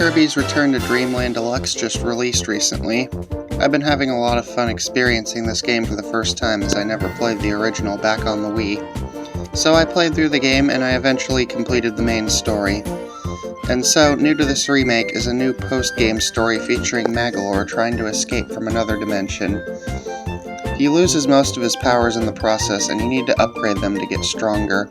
Kirby's Return to Dream Land Deluxe just released recently. I've been having a lot of fun experiencing this game for the first time as I never played the original back on the Wii. So I played through the game and I eventually completed the main story. And so, new to this remake is a new post-game story featuring Magolor trying to escape from another dimension. He loses most of his powers in the process and you need to upgrade them to get stronger,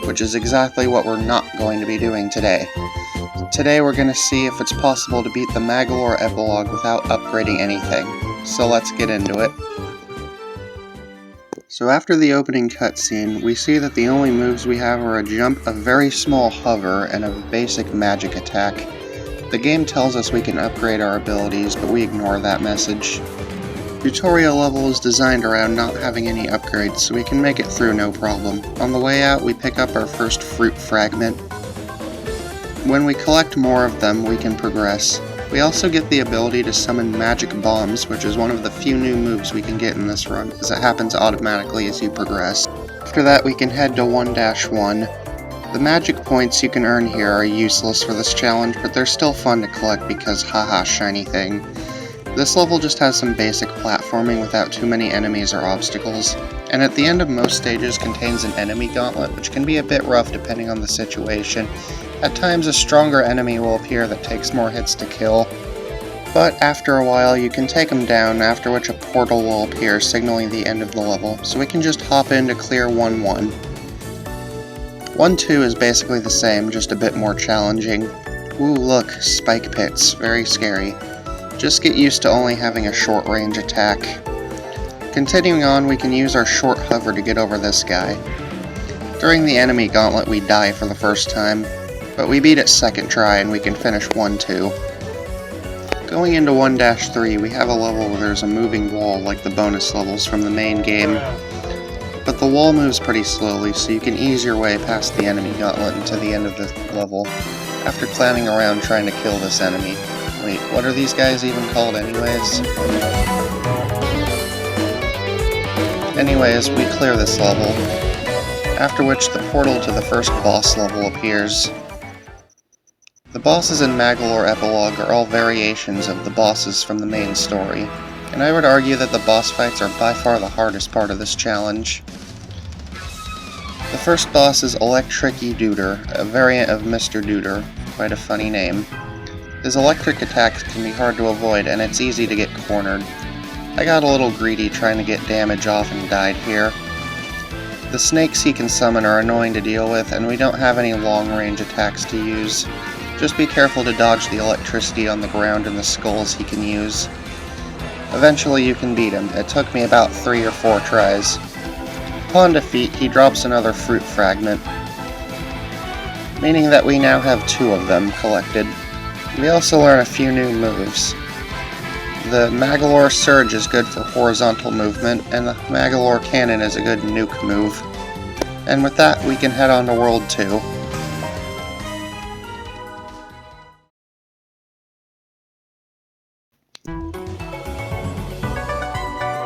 which is exactly what we're not going to be doing today. Today we're going to see if it's possible to beat the Magolor Epilogue without upgrading anything, so let's get into it. So after the opening cutscene, we see that the only moves we have are a jump, a very small hover, and a basic magic attack. The game tells us we can upgrade our abilities, but we ignore that message. Tutorial level is designed around not having any upgrades, so we can make it through no problem. On the way out, we pick up our first fruit fragment. When we collect more of them, we can progress. We also get the ability to summon magic bombs, which is one of the few new moves we can get in this run, as it happens automatically as you progress. After that, we can head to 1-1. The magic points you can earn here are useless for this challenge, but they're still fun to collect because haha, shiny thing. This level just has some basic platforming without too many enemies or obstacles, and at the end of most stages contains an enemy gauntlet, which can be a bit rough depending on the situation. At times a stronger enemy will appear that takes more hits to kill, but after a while you can take them down, after which a portal will appear signaling the end of the level, so we can just hop in to clear 1-1. 1-2 is basically the same, just a bit more challenging. Ooh, look, spike pits, very scary. Just get used to only having a short range attack. Continuing on, we can use our short hover to get over this guy. During the enemy gauntlet we die for the first time, but we beat it second try and we can finish 1-2. Going into 1-3, we have a level where there's a moving wall like the bonus levels from the main game, but the wall moves pretty slowly, so you can ease your way past the enemy gauntlet into the end of the level, after clowning around trying to kill this enemy. Wait, what are these guys even called anyways? Anyways, we clear this level, after which the portal to the first boss level appears. The bosses in Magolor Epilogue are all variations of the bosses from the main story, and I would argue that the boss fights are by far the hardest part of this challenge. The first boss is Electric-y Duder, a variant of Mr. Duder, quite a funny name. His electric attacks can be hard to avoid, and it's easy to get cornered. I got a little greedy trying to get damage off and died here. The snakes he can summon are annoying to deal with, and we don't have any long-range attacks to use. Just be careful to dodge the electricity on the ground and the skulls he can use. Eventually you can beat him. It took me about 3 or 4 tries. Upon defeat, he drops another fruit fragment, meaning that we now have 2 of them collected. We also learn a few new moves. The Magolor Surge is good for horizontal movement, and the Magolor Cannon is a good nuke move. And with that, we can head on to World 2.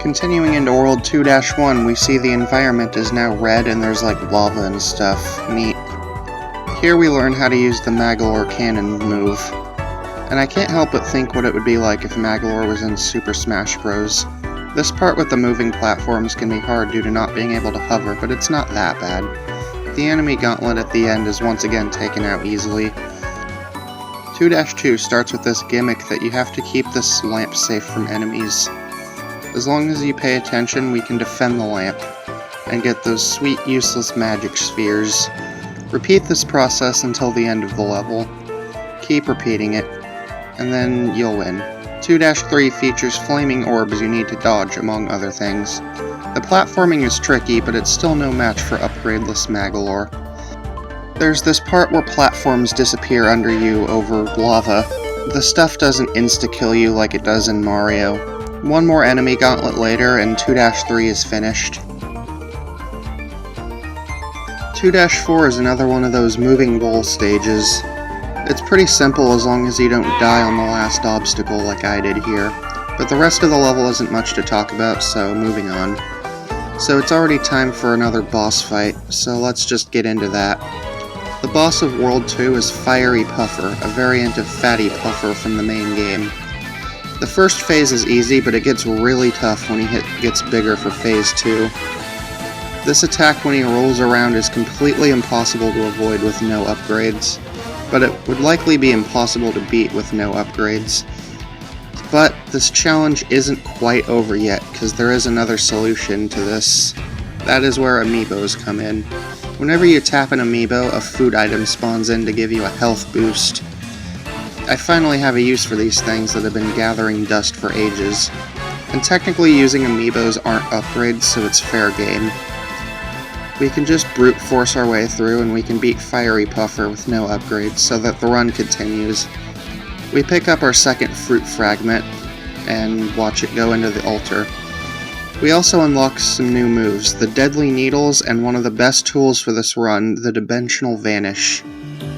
Continuing into World 2-1, we see the environment is now red and there's like lava and stuff. Neat. Here we learn how to use the Magolor Cannon move. And I can't help but think what it would be like if Magolor was in Super Smash Bros. This part with the moving platforms can be hard due to not being able to hover, but it's not that bad. The enemy gauntlet at the end is once again taken out easily. 2-2 starts with this gimmick that you have to keep this lamp safe from enemies. As long as you pay attention, we can defend the lamp, and get those sweet useless magic spheres. Repeat this process until the end of the level. Keep repeating it, and then you'll win. 2-3 features flaming orbs you need to dodge, among other things. The platforming is tricky, but it's still no match for upgradeless Magolor. There's this part where platforms disappear under you over lava. The stuff doesn't insta-kill you like it does in Mario. One more enemy gauntlet later, and 2-3 is finished. 2-4 is another one of those moving wall stages. It's pretty simple as long as you don't die on the last obstacle like I did here, but the rest of the level isn't much to talk about, so moving on. So it's already time for another boss fight, so let's just get into that. The boss of World 2 is Fiery Puffer, a variant of Fatty Puffer from the main game. The first phase is easy, but it gets really tough when he gets bigger for phase 2. This attack when he rolls around is completely impossible to avoid with no upgrades, but it would likely be impossible to beat with no upgrades. But this challenge isn't quite over yet, because there is another solution to this. That is where amiibos come in. Whenever you tap an amiibo, a food item spawns in to give you a health boost. I finally have a use for these things that have been gathering dust for ages. And technically using amiibos aren't upgrades, so it's fair game. We can just brute force our way through and we can beat Fiery Puffer with no upgrades so that the run continues. We pick up our second fruit fragment and watch it go into the altar. We also unlock some new moves, the Deadly Needles and one of the best tools for this run, the Dimensional Vanish.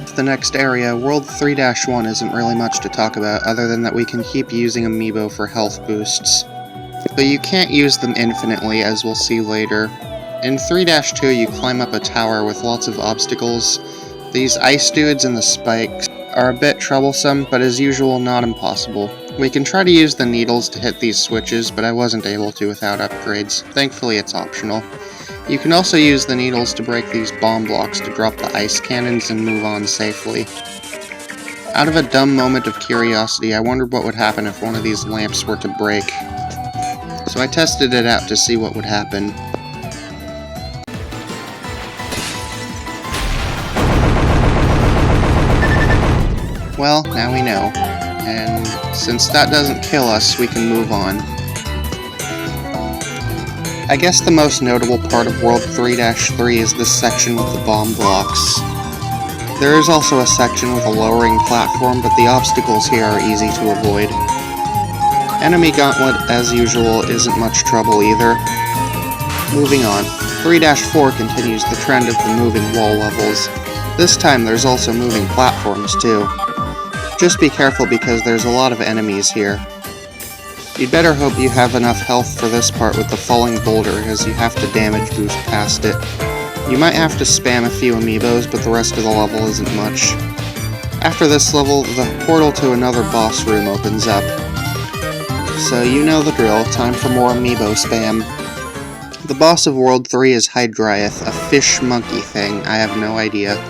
For the next area, World 3-1 isn't really much to talk about other than that we can keep using amiibo for health boosts. But you can't use them infinitely, as we'll see later. In 3-2 you climb up a tower with lots of obstacles. These ice dudes and the spikes are a bit troublesome, but as usual not impossible. We can try to use the needles to hit these switches, but I wasn't able to without upgrades. Thankfully it's optional. You can also use the needles to break these bomb blocks to drop the ice cannons and move on safely. Out of a dumb moment of curiosity, I wondered what would happen if one of these lamps were to break. So I tested it out to see what would happen. Well, now we know. And since that doesn't kill us, we can move on. I guess the most notable part of World 3-3 is this section with the bomb blocks. There is also a section with a lowering platform, but the obstacles here are easy to avoid. Enemy Gauntlet, as usual, isn't much trouble either. Moving on, 3-4 continues the trend of the moving wall levels. This time there's also moving platforms too. Just be careful because there's a lot of enemies here. You'd better hope you have enough health for this part with the falling boulder, as you have to damage boost past it. You might have to spam a few amiibos, but the rest of the level isn't much. After this level, the portal to another boss room opens up. So you know the drill, time for more amiibo spam. The boss of World 3 is Hydriath, a fish monkey thing, I have no idea.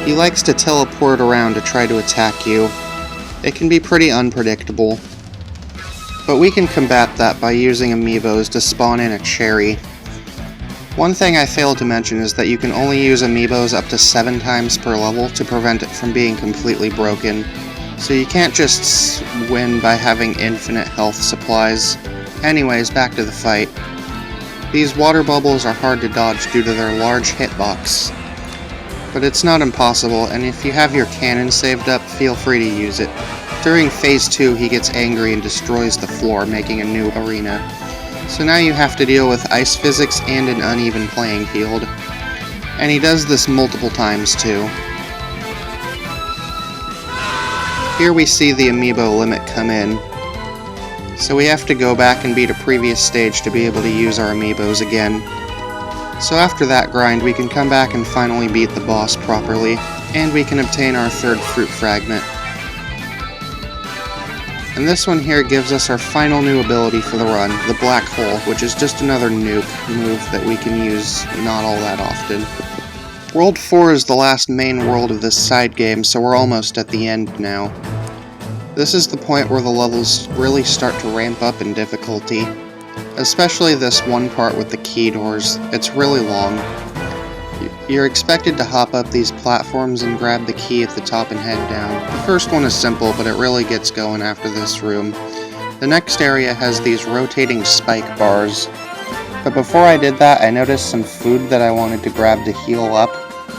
He likes to teleport around to try to attack you. It can be pretty unpredictable. But we can combat that by using amiibos to spawn in a cherry. One thing I failed to mention is that you can only use amiibos up to 7 times per level to prevent it from being completely broken. So you can't just win by having infinite health supplies. Anyways, back to the fight. These water bubbles are hard to dodge due to their large hitbox. But it's not impossible, and if you have your cannon saved up, feel free to use it. During Phase 2, he gets angry and destroys the floor, making a new arena. So now you have to deal with ice physics and an uneven playing field. And he does this multiple times too. Here we see the amiibo limit come in. So we have to go back and beat a previous stage to be able to use our amiibos again. So after that grind, we can come back and finally beat the boss properly, and we can obtain our third fruit fragment. And this one here gives us our final new ability for the run, the Black Hole, which is just another nuke move that we can use not all that often. World 4 is the last main world of this side game, so we're almost at the end now. This is the point where the levels really start to ramp up in difficulty. Especially this one part with the key doors. It's really long. You're expected to hop up these platforms and grab the key at the top and head down. The first one is simple, but it really gets going after this room. The next area has these rotating spike bars. But before I did that, I noticed some food that I wanted to grab to heal up,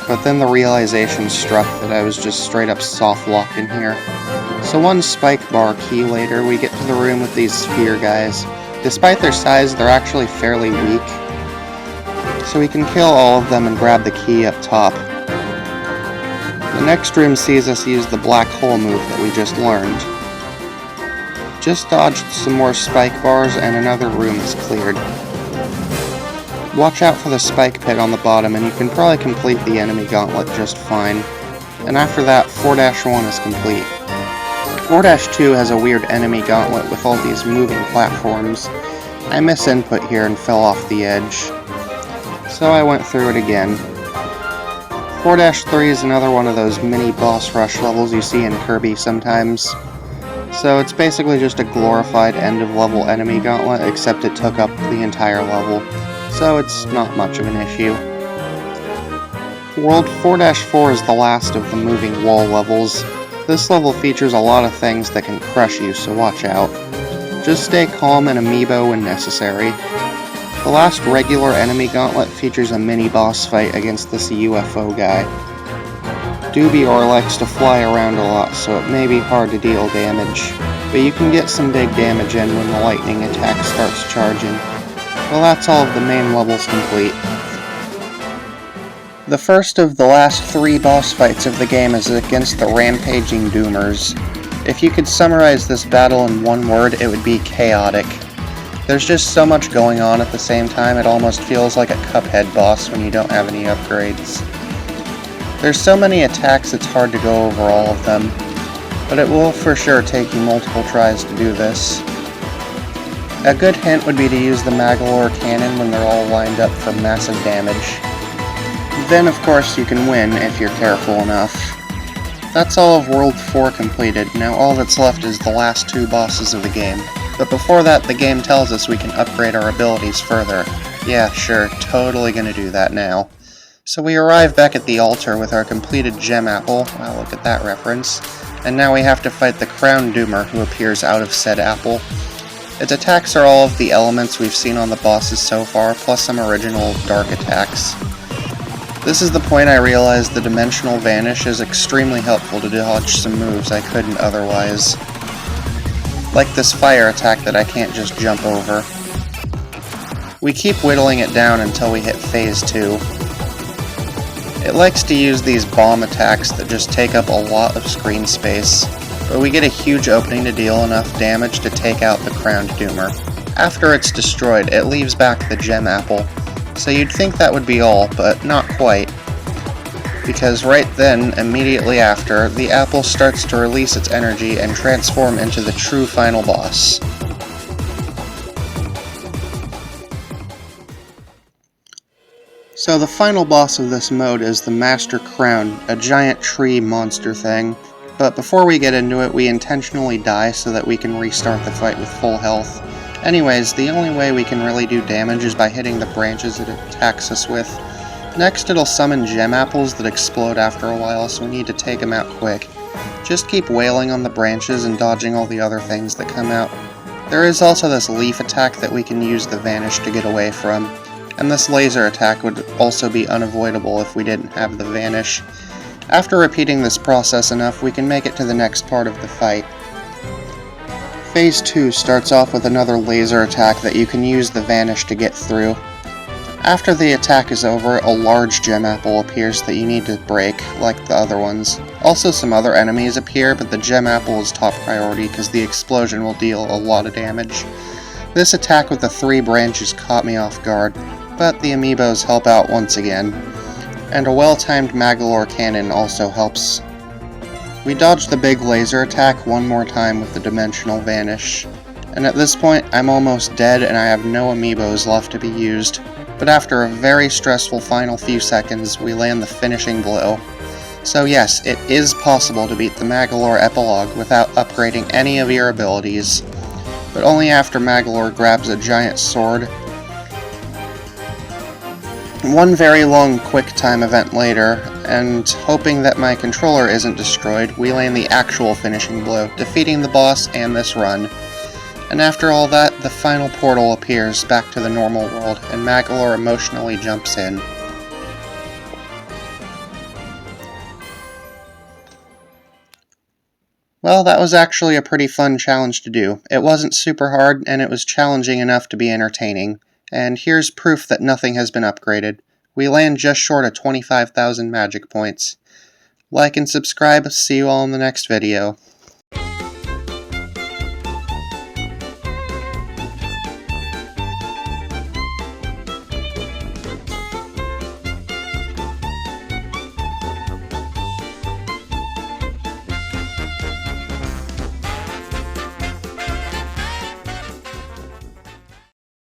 but then the realization struck that I was just straight up soft locked in here. So one spike bar key later, we get to the room with these sphere guys. Despite their size, they're actually fairly weak. So we can kill all of them and grab the key up top. The next room sees us use the black hole move that we just learned. Just dodged some more spike bars and another room is cleared. Watch out for the spike pit on the bottom, and you can probably complete the enemy gauntlet just fine. And after that, 4-1 is complete. 4-2 has a weird enemy gauntlet with all these moving platforms. I misinput here and fell off the edge, so I went through it again. 4-3 is another one of those mini boss rush levels you see in Kirby sometimes. So it's basically just a glorified end-of-level enemy gauntlet, except it took up the entire level, so it's not much of an issue. World 4-4 is the last of the moving wall levels. This level features a lot of things that can crush you, so watch out. Just stay calm and amiibo when necessary. The last regular enemy gauntlet features a mini-boss fight against this UFO guy. Dubior likes to fly around a lot, so it may be hard to deal damage, but you can get some big damage in when the lightning attack starts charging. Well, that's all of the main levels complete. The first of the last 3 boss fights of the game is against the Rampaging Doomers. If you could summarize this battle in one word, it would be chaotic. There's just so much going on at the same time, it almost feels like a Cuphead boss when you don't have any upgrades. There's so many attacks it's hard to go over all of them, but it will for sure take you multiple tries to do this. A good hint would be to use the Magolor cannon when they're all lined up for massive damage. Then of course you can win if you're careful enough. That's all of World 4 completed. Now all that's left is the last 2 bosses of the game. But before that, the game tells us we can upgrade our abilities further. Yeah, sure, totally gonna do that now. So we arrive back at the altar with our completed gem apple. Wow, look at that reference. And now we have to fight the Crown Doomer who appears out of said apple. Its attacks are all of the elements we've seen on the bosses so far, plus some original dark attacks. This is the point I realized the Dimensional Vanish is extremely helpful to dodge some moves I couldn't otherwise. Like this fire attack that I can't just jump over. We keep whittling it down until we hit Phase 2. It likes to use these bomb attacks that just take up a lot of screen space, but we get a huge opening to deal enough damage to take out the Crowned Doomer. After it's destroyed, it leaves back the gem apple. So you'd think that would be all, but not quite. Because right then, immediately after, the apple starts to release its energy and transform into the true final boss. So the final boss of this mode is the Master Crown, a giant tree monster thing. But before we get into it, we intentionally die so that we can restart the fight with full health. Anyways, the only way we can really do damage is by hitting the branches it attacks us with. Next, it'll summon gem apples that explode after a while, so we need to take them out quick. Just keep wailing on the branches and dodging all the other things that come out. There is also this leaf attack that we can use the Vanish to get away from, and this laser attack would also be unavoidable if we didn't have the Vanish. After repeating this process enough, we can make it to the next part of the fight. Phase 2 starts off with another laser attack that you can use the Vanish to get through. After the attack is over, a large gem apple appears that you need to break, like the other ones. Also some other enemies appear, but the gem apple is top priority because the explosion will deal a lot of damage. This attack with the 3 branches caught me off guard, but the amiibos help out once again. And a well-timed Magolor cannon also helps. We dodge the big laser attack one more time with the Dimensional Vanish. And at this point, I'm almost dead and I have no amiibos left to be used. But after a very stressful final few seconds, we land the finishing blow. So yes, it is possible to beat the Magolor Epilogue without upgrading any of your abilities, but only after Magolor grabs a giant sword. One very long quick-time event later, and hoping that my controller isn't destroyed, we land the actual finishing blow, defeating the boss and this run. And after all that, the final portal appears back to the normal world, and Magolor emotionally jumps in. Well, that was actually a pretty fun challenge to do. It wasn't super hard, and it was challenging enough to be entertaining. And here's proof that nothing has been upgraded. We land just short of 25,000 magic points. Like and subscribe, see you all in the next video.